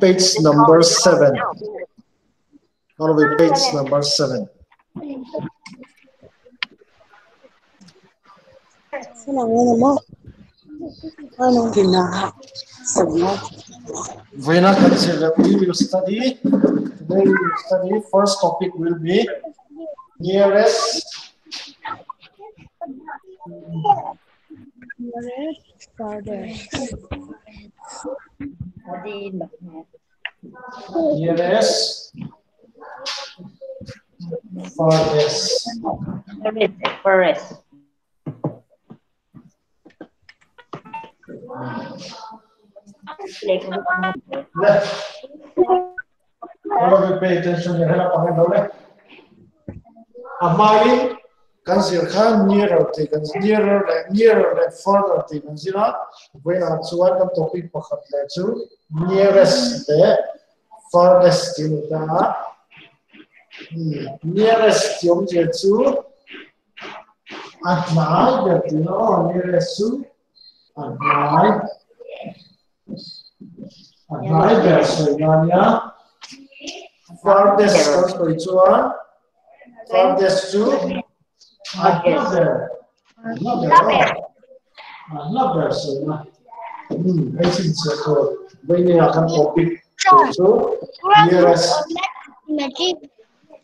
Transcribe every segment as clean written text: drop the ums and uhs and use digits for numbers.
Page number 7. All of you, page number 7. We will study. Today we will study. First topic will be nearest. Nearest. Farthest. Forest. All of you pay attention. Amari consider nearer things, nearer further things. When I want the topic to nearest the farthest nearest yung to at night, nearest to at night. At night, there's farthest farthest to another. So I think so. When you have a topic, so nearest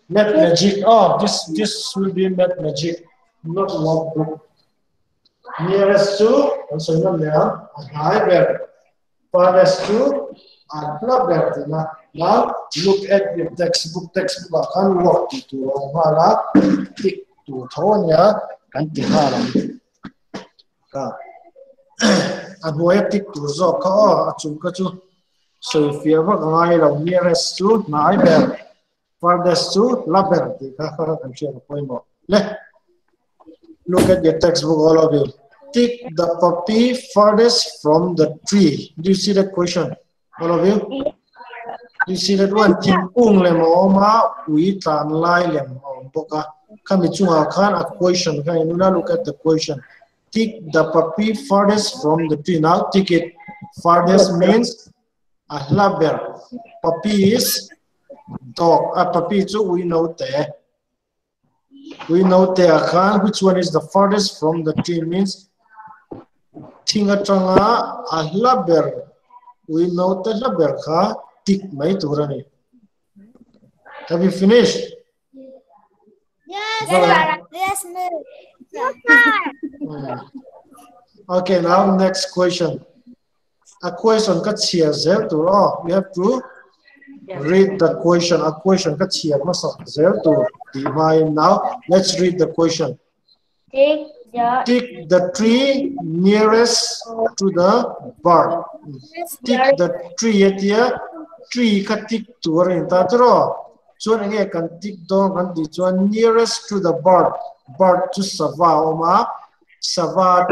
math magic. Oh, this will be math magic, not logbook. Nearest to also another. Farthest to another. Now look at the textbook. Textbook can work to hala tick to thonya and tihala. And we tick to zoka achunkachu. So if you ever go nearest to neighbor, farthest to labor, I'm sure the point more. Look at your textbook, all of you. Tick the puppy farthest from the tree. Do you see that question, all of you? You see that one? Tim ung le ma we tan lai le boka. Kami chunga khan a question. Can you look at the question? Tick the puppy farthest from the tree. Now tick it. Farthest means a labber. Puppy is dog. A puppy too we know there. We know there khan. Which one is the farthest from the tree? Means tinga changa a labber. We know the labber kha. Have you finished? Yes, yes, Okay, now next question. A question cut here, you have to read the question. A question cut here, to divine. Now let's read the question. Tick the tree nearest to the bird. Tick the tree at here. Tree can tick to so again can tick down nearest to the bird. Bird to sava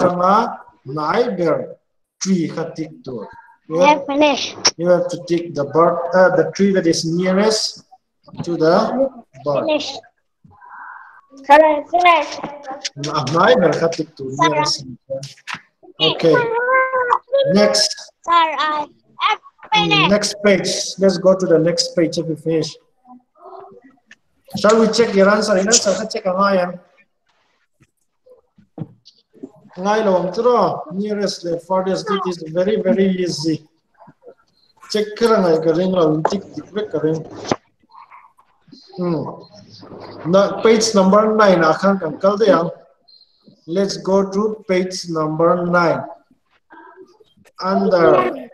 tanga neighbor tree can tick to. You have to tick the bird, the tree that is nearest to the bird. Finish. Neighbor can tick to nearest. Okay. Next. Next page. Let's go to the next page if we finish. Shall we check your answer? Check nearest the farthest. It is very, very easy. Check page number 9. Let's go to page number 9. Under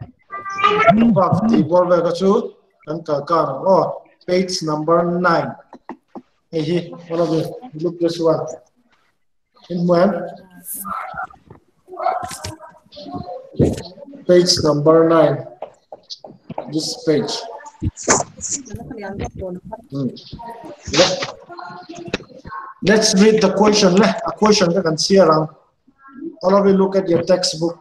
page number 9. Hey, all of you, look this one. In when? Page number 9. This page. Let's read the question. A question you can see around. All of you look at your textbook.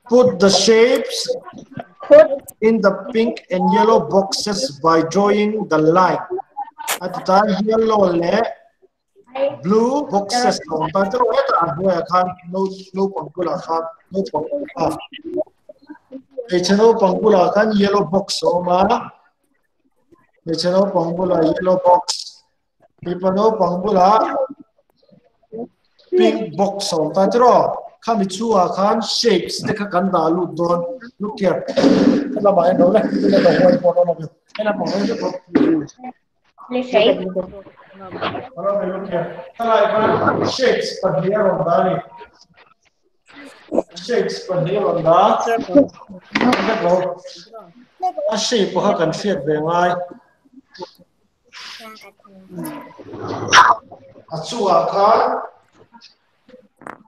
Put the shapes in the pink and yellow boxes by drawing the line. At the time, yellow blue boxes. channel pangbula kan yellow box oma channel pangbula yellow box pipano pangbula pink box on ta tro kami chua kan shapes te ka kan da lu don look here la ba no la la ba hoi po no no ela po no ko Please shape. ala me look here ala kan shapes pa here on da ni shapes pa here on da ka ko a shape ha kan fit ve ngai a chua kan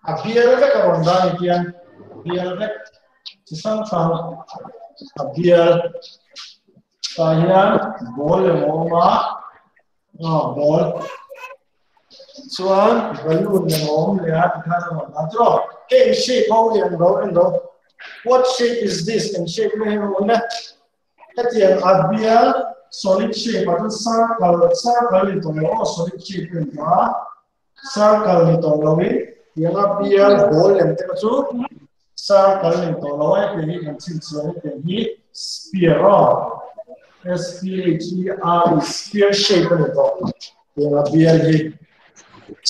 a biar le ka on da ni kian biar le chi sang sang a biar ta hian ball le mo ma ball chuan balloon le mo le a tha na ma tro ke shape how le and go what shape is this and shape le ho na katian a biar solid shape at circle ni to lo solid shape ni ma circle ni to lo wi yang a biar ball le te ka chu circle ni to lo ai pe ni kan chin chuan pe ni sphere SPHER sphere shape ni to yang a biar hi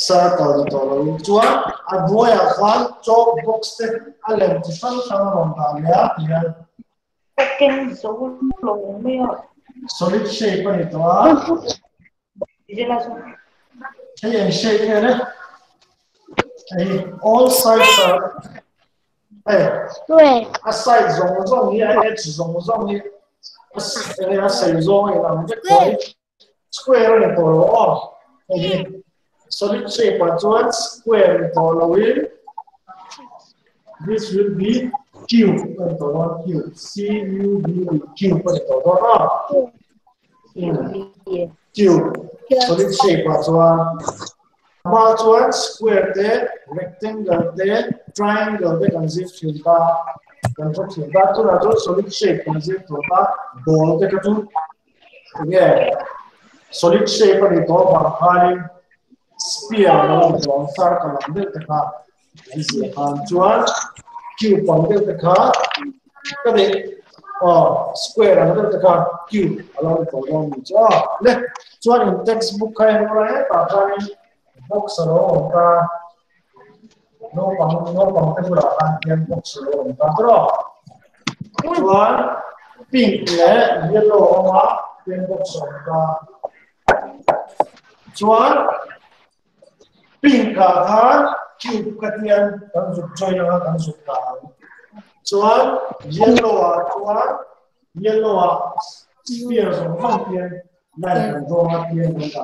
circle ni to lo wi chuan a boya khan chalk box te a lem chi sang sang ron ta le a hian Second số lượng mấy ạ. solid shape ni to a Đây là số. hey shape ne hey all sides are hey Square. a side zong hi a edge zong hi a sai zong hi lam te koi square ni to lo hey solid shape a chuan square ni to lo wi this will be cube ni to lo cube cube ni to lo cube solid shape a chuan ma chuan square te rectangle te triangle te kan zip thin ta kan thok thin ta chu na chu solid shape kan zip to ta ball te ka chu again solid shape ani to bang khai sphere no long circle ang de ta isi han chuan cube pang de ta ka de square ang de ta cube along to long ni cha le chuan in textbook khai ra ta khai box ro ta no pang te bula kan tian box ro ta tro chuan pink le yellow ma tian box ro ta chuan pink ka khan cube ka tian kan zuk choi na kan zuk ta chuan yellow a sphere zong zong tian lai kan zo ma tian kan ta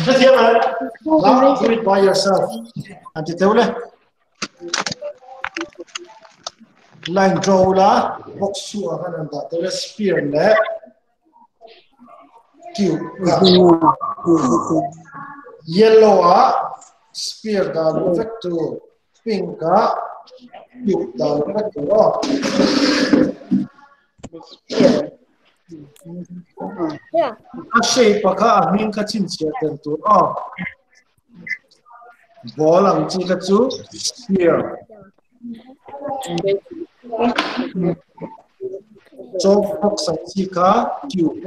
just here now do it by yourself anti teule line draw la box su akan anda teule sphere le cube yellow a sphere da effect to pink a cube da effect to Yeah. a shape ka a min ka chin chia ten tu ball ang chi ka chu sphere chalk box ang chi ka cube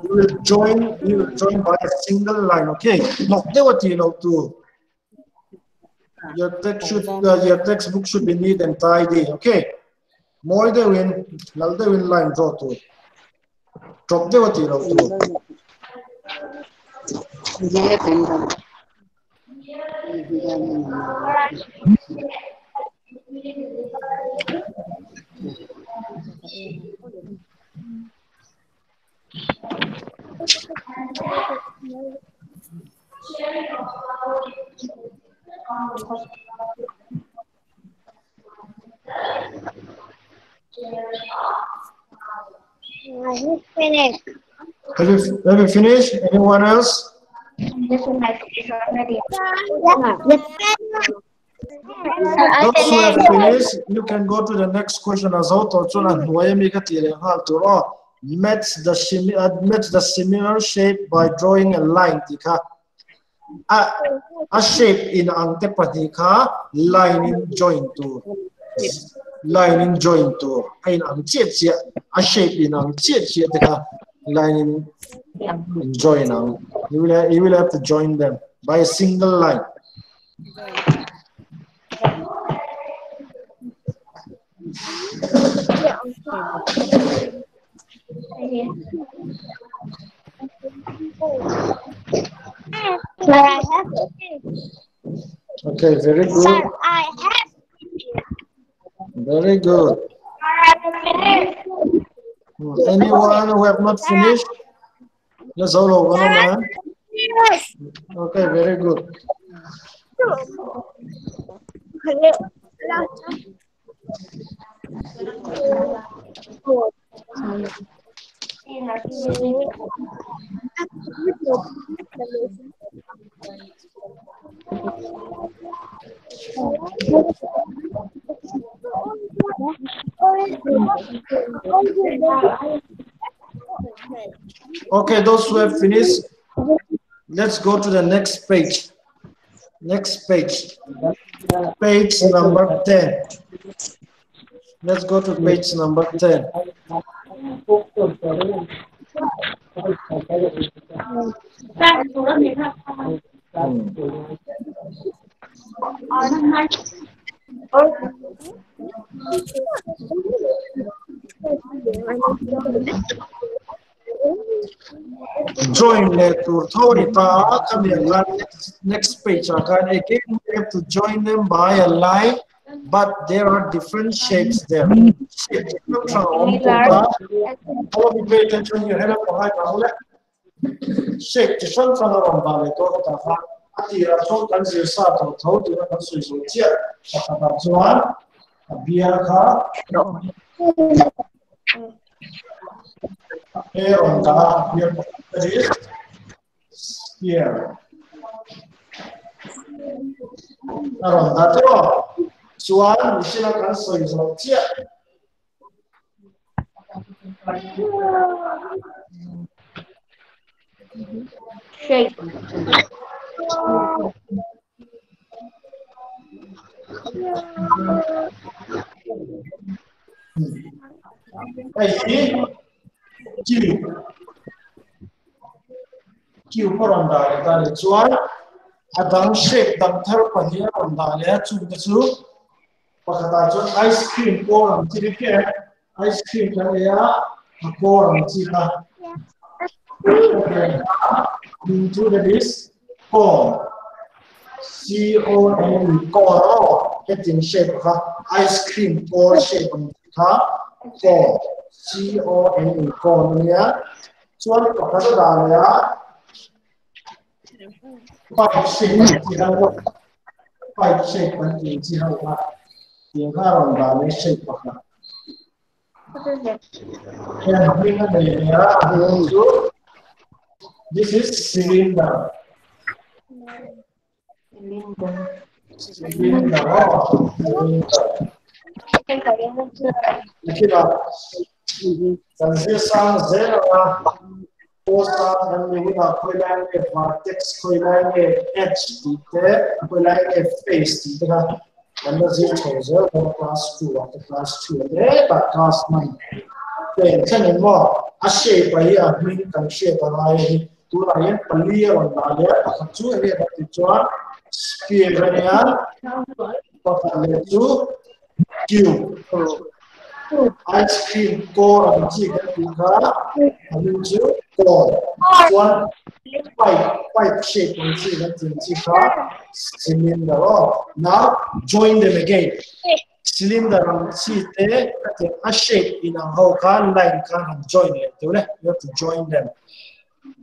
You will join by a single line, okay? Look, they what you know to your textbook should be neat and tidy, okay? More the win, lal the win line draw to. Drop the what you know to. Finish. Have you finished? Anyone else? This one I finished already. Those who have finished, you can go to the next question as well. Match the similar shape by drawing a line. A shape in antepatika, line in join to. Line in join to. A shape in line in join. You will have to join them by a single line. But I have it. Okay, very good. Sir, I have Very good. Anyone who have not finished? Let's all over, man. Okay, very good. Okay, those who have finished, let's go to the next page. Next page. Page number 10. Let's go to page number 10. Join next page. Again, we have to join them by a line, but there are different shapes there. Pay attention, you have shape to some from the here on the here. Around that Suan, we should have answered is not here. Shape. Q for on that is one. A down shape, down turn here on the to the soup. Ice cream pour on the ice cream pour on into the list corn. C-O-N, corn, getting shape of ice cream or shape on corn. C-O-N, corn here. So I'm going to five shape and shape of this is cylinder. A shape here, green and shape and to Ryan Palia on Nadia, two here at the job, spear Q. Ice cream core and chicken and core. One pipe shape and chicken cylinder. Now join them again. Cylinder and seat a shape in a whole car line can join it. You have to join them.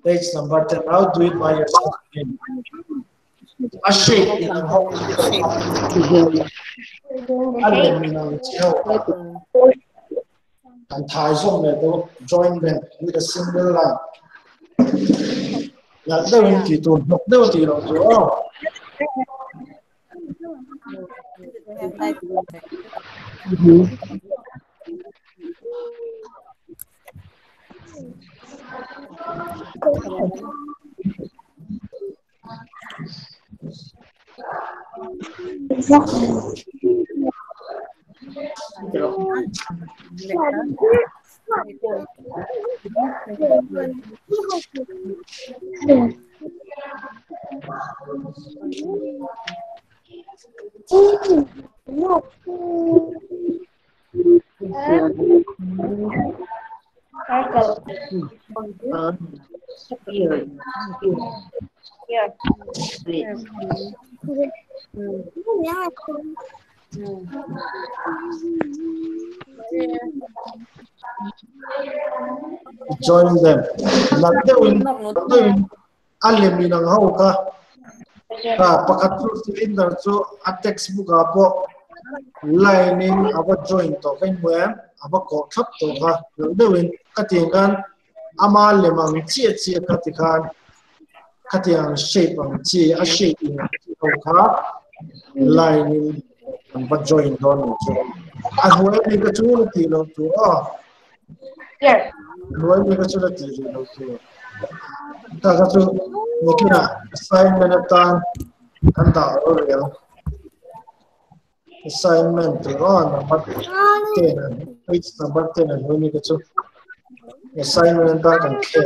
Page number 10. Now do it by yourself again. A shape in a whole and ties on to join them with a single line. Là đâu hình thì tụi nó đâu thì nó rồi. Join them. Là đâu anh em mình đang học cả pakat tu cylinder tu a textbook apo lining abo join to kan muam abo ko thap to ha đâu ka ting kan ama lemang chia chia ka ti kan ka tiang shape ang chi a shape in to kha lining abo join don chu a huai ni ka chu ti lo tu Yes. huai ni ka chu ti lo tu ta chu mungkin assignment tan kan ta real assignment number 10 page number 10 and we need to assignment tan kan ke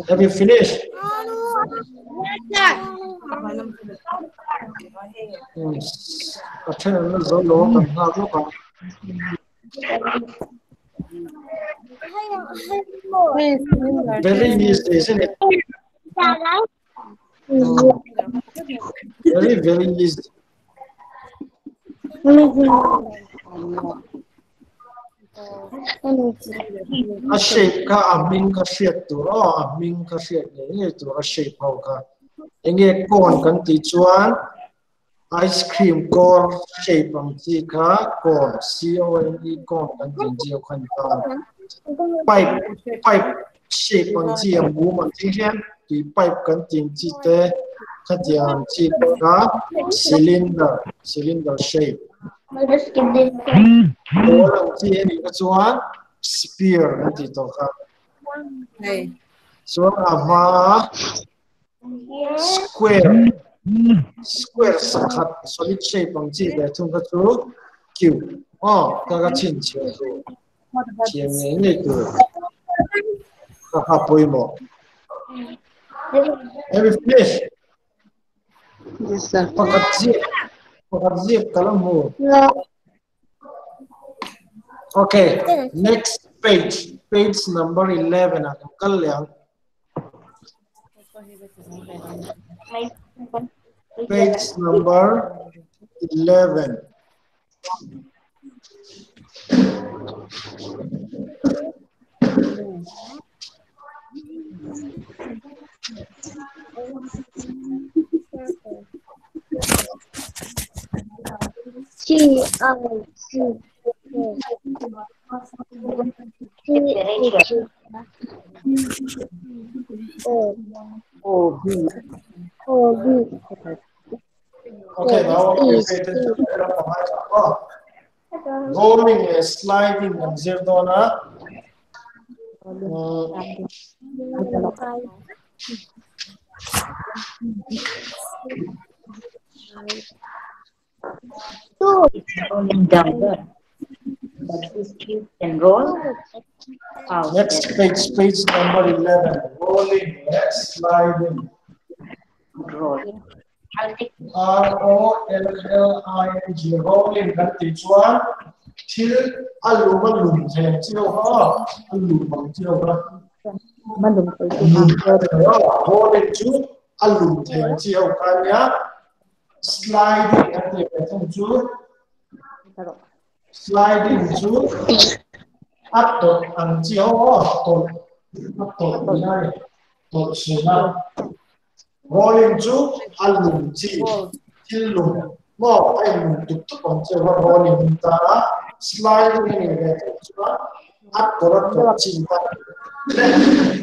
Have you finished? Very easy, isn't it? Very, very easy. A shape ka aming ka shape tu aming ka shape ni tu a shape how ka enge kon kan ti chuan ice cream cone shape ang ti ka cone cone cone kan ti ji kan ta pipe shape ang ti ang bu man ti hian ti pipe kan ti ji te ka ti ang ti ka cylinder shape orang ti ni ka chuan sphere kan ti to ka so ama square sakhat solid shape ang chi de thung ka chu cube ka ka chin chu chiang ni tu ka poi mo have you finished? Yes, sir. Pakat zip kalam mo. Okay, next page number 11 ang kalyang. Page number 11. Okay, now we pay attention to the rolling and sliding and zirdona. Rolling down there. But this cube can roll. Next page number 11. Rolling and sliding. Rolling. R-O-L-L-I-N-G. Rolling kan ti chuan thil alum then chiu ha alum bang chiu ha Mình đừng phải rolling chú alum thêm chiều cái nhá sliding anh thì phải thông chú sliding chú áp tột ăn chiếu tột áp tột này tột số năm rolling chú alum chi lùm mò anh tục tục bằng chiều rolling ta sliding này về chú áp tột chi ta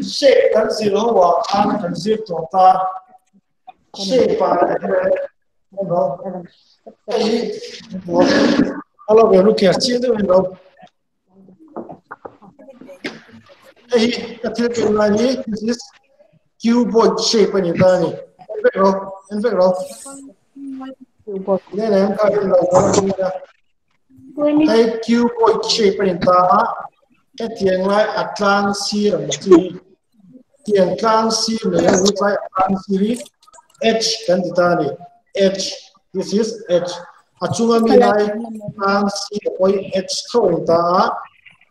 shape kan zero wa an kan zero to ta shape pa no ai alo be lu kya chi de no ai ka thil ke la ni this is cuboid shape ani ta ni in fact ne ne ka ri lo ko ni da ai cuboid shape ani ta cái tiếng lại Atlantic rằng chi tiếng Atlantic này với lại Atlantic H kan kita ni H this is H achunga mi lai Atlantic oi H thoi ta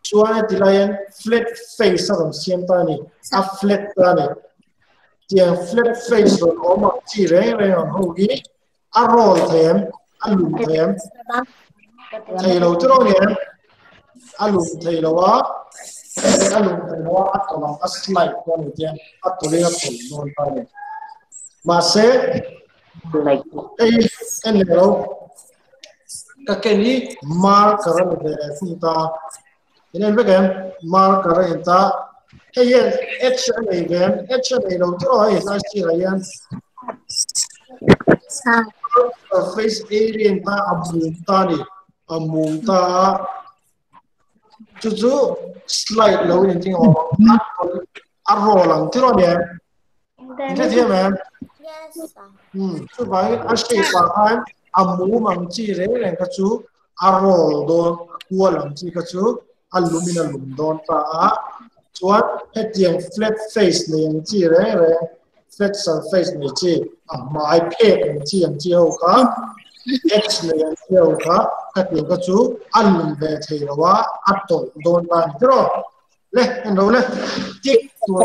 chuan ti lai flat face sang siam ta ni a flat ta ni tiếng flat face rồi có một chi re re on ho gi a roll them a lum them thầy lâu cho nó nhé alum thầy lâu á alum thầy lâu á tụi nó slide qua một tiếng tụi nó tụi nó thôi mà sẽ anh lâu các cái này marker về phương ta nên với em marker hiện ta cái gì h này về h này lâu cho nó là gì là surface area ta amung ta đi amung ta chú slide lâu như thế nào ăn roll lằng thế nào nhỉ thế thế mà chú phải ăn shape bằng amung bằng chi đấy là cái chú ăn roll đó cua lằng chi cái chú aluminum lum đó ta chuan hết tiếng flat face này yang chi đấy là flat surface này chi mai pek này chi yang chi hậu cả H này yang chi hậu cả các tiếng cái chú ăn về thì là quá áp tội đồn bàn thế rồi lên anh đâu lên tiếp tục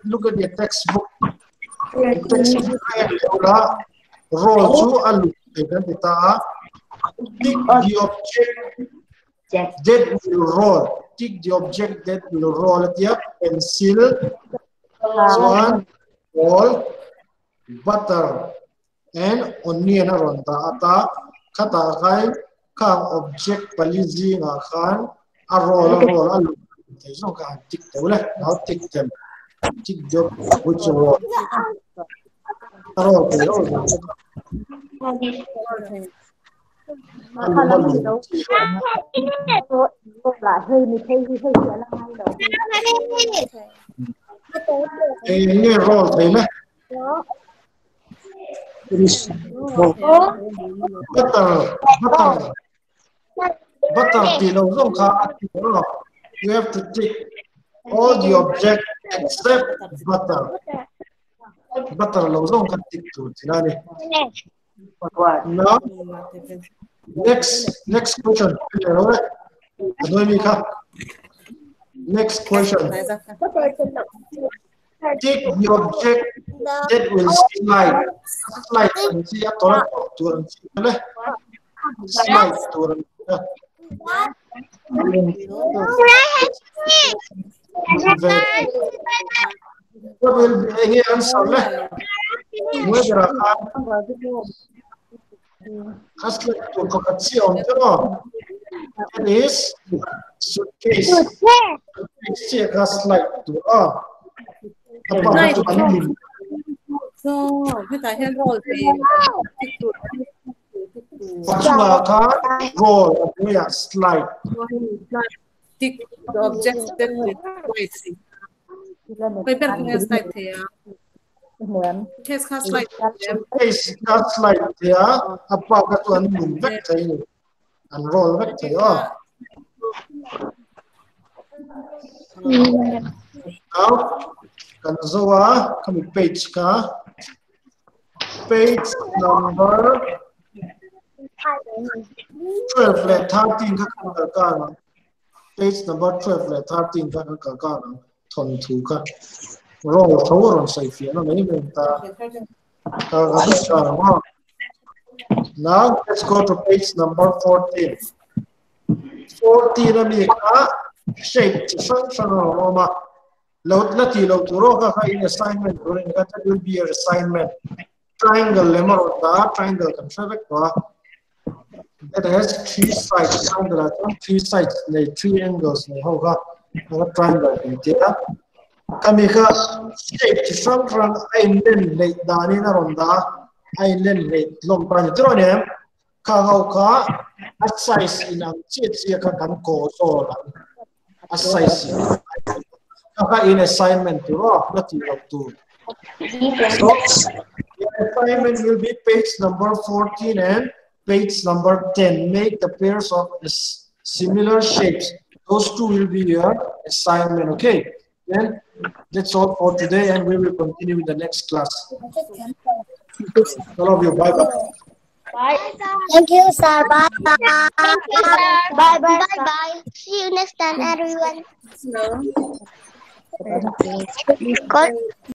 look at the textbook này là roll chú ăn về cái ta pick the object that will roll pick the object that will roll tiếp pencil one ball butter and onion aron ta khata khai khang object palizi nga khan a roll alu thei so ka tik te le now tik them tik job which roll roll là hơi mình thấy hơi là ngay đầu nghe roll thấy nè butter thì lâu không khá you have to take all the object except butter lâu không khá take to thì là đi now next question next question take the object that will slide and see a tola to slide to what will be any answer whether as like to condition it is suitcase suitcase has like to so cái tại hiện rồi thì là cái roll là slide tick the object that we waiting bây giờ cái slide thế à case has slide case has slide thế à apa cái tuần mình vẽ thấy and roll vẽ thấy now kan zoa kami page ka page number 12 le 13 ka ka page number 12 le 13 ka ka son thu ka roll thawr on sai fi na mai men ta now let's go to page number 14. 14 ami ka shape function roma load lati lo turo ka in assignment during that will be your assignment triangle lemma da triangle kan shabek ba that has 3 sides triangle at 3 sides like 3 angles ne hoga triangle intia kami ka shape function island le dani na ronda island le long pan tro ne ka ka a size in ang chi ka kan ko so a size ka in assignment to not to so the assignment will be page number 14 and page number 10. Make the pairs of similar shapes. Those two will be your assignment. Okay, then that's all for today, and we will continue in the next class. All of you, bye bye. Bye. Thank you, sir. Bye. Thank you, sir. Bye bye. Bye bye. See you next time, everyone. Good.